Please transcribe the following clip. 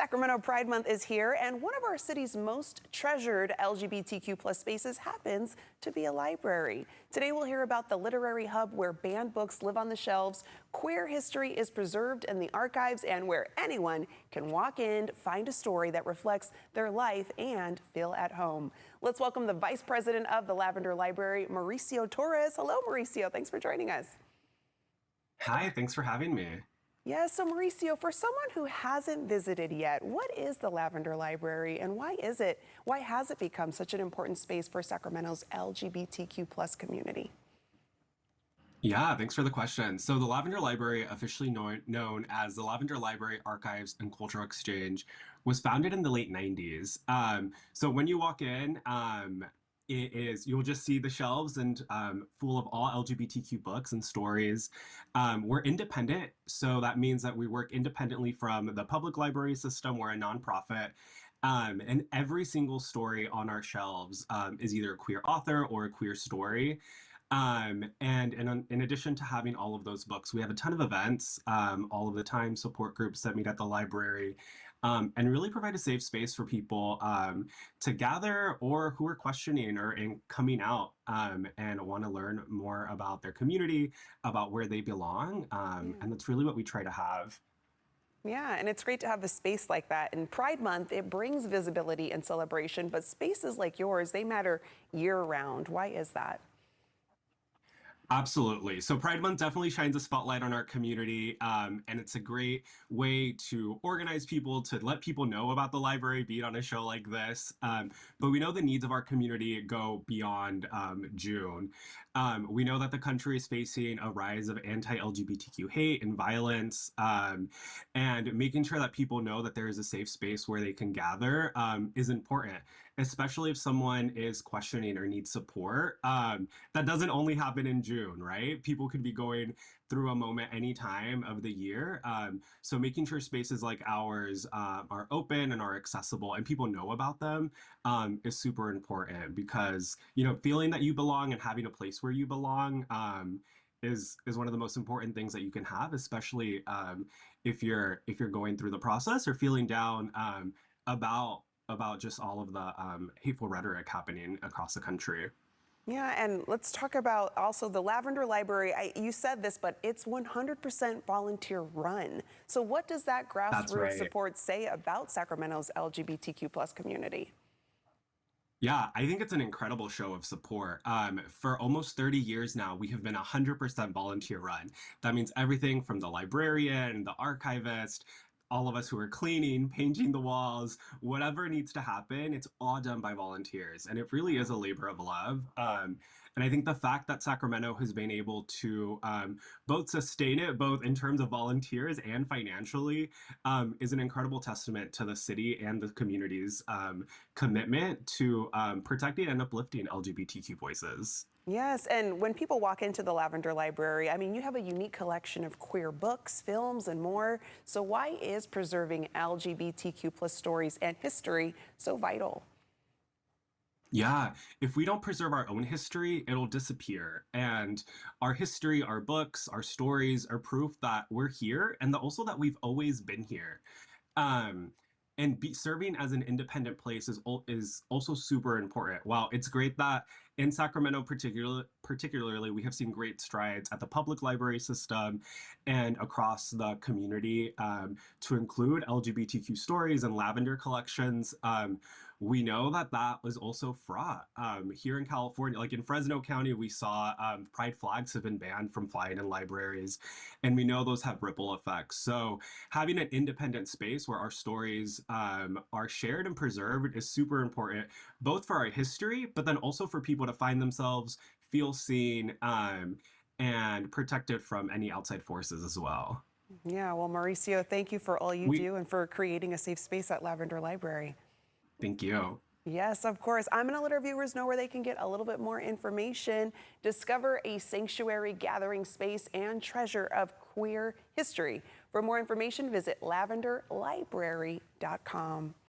Sacramento Pride Month is here, and one of our city's most treasured LGBTQ+ spaces happens to be a library. Today we'll hear about the literary hub where banned books live on the shelves, queer history is preserved in the archives, and where anyone can walk in, find a story that reflects their life, and feel at home. Let's welcome the Vice President of the Lavender Library, Mauricio Torres. Hello, Mauricio. Thanks for joining us. Hi, thanks for having me. Yeah, so Mauricio, for someone who hasn't visited yet, what is the Lavender Library and why has it become such an important space for Sacramento's LGBTQ+ community? Yeah, thanks for the question. So the Lavender Library, officially known as the Lavender Library Archives and Cultural Exchange, was founded in the late 90s. So when you walk in, you'll just see the shelves and full of all LGBTQ books and stories. We're independent, so that means that we work independently from the public library system. We're a nonprofit. And every single story on our shelves is either a queer author or a queer story. And in addition to having all of those books, we have a ton of events all of the time, support groups that meet at the library, and really provide a safe space for people to gather or who are questioning or coming out and want to learn more about their community, about where they belong. And that's really what we try to have. Yeah, and it's great to have a space like that. In Pride Month, it brings visibility and celebration, but spaces like yours, they matter year round. Why is that? Absolutely. So Pride Month definitely shines a spotlight on our community, and it's a great way to organize people, to let people know about the library, be it on a show like this. But we know the needs of our community go beyond June. We know that the country is facing a rise of anti-LGBTQ hate and violence, and making sure that people know that there is a safe space where they can gather is important, especially if someone is questioning or needs support. That doesn't only happen in June, right? People could be going through a moment any time of the year. So making sure spaces like ours are open and are accessible and people know about them is super important because, feeling that you belong and having a place where you belong is one of the most important things that you can have, especially if you're going through the process or feeling down about just all of the hateful rhetoric happening across the country. Yeah, and let's talk about also the Lavender Library. You said this, but it's 100% volunteer run. So what does that That's grassroots right. support say about Sacramento's LGBTQ+ community? Yeah, I think it's an incredible show of support. For almost 30 years now, we have been 100% volunteer run. That means everything from the librarian, the archivist, all of us who are cleaning, painting the walls, whatever needs to happen, it's all done by volunteers. And it really is a labor of love. And I think the fact that Sacramento has been able to both sustain it, both in terms of volunteers and financially, is an incredible testament to the city and the community's commitment to protecting and uplifting LGBTQ voices. Yes, and when people walk into the Lavender Library, I mean, you have a unique collection of queer books, films, and more. So why is preserving LGBTQ+ stories and history so vital? Yeah, if we don't preserve our own history, it'll disappear. And our history, our books, our stories are proof that we're here and also that we've always been here. Um, and serving as an independent place is also super important. While it's great that in Sacramento, particularly, we have seen great strides at the public library system and across the community to include LGBTQ stories and lavender collections. We know that that was also fraught. Here in California, like in Fresno County, we saw pride flags have been banned from flying in libraries, and we know those have ripple effects. So having an independent space where our stories are shared and preserved is super important, both for our history, but then also for people to find themselves, feel seen, and protected from any outside forces as well. Yeah, well, Mauricio, thank you for all you We do and for creating a safe space at Lavender Library. Thank you. Yes, of course. I'm going to let our viewers know where they can get a little bit more information, discover a sanctuary gathering space, and treasure of queer history. For more information, visit lavenderlibrary.com.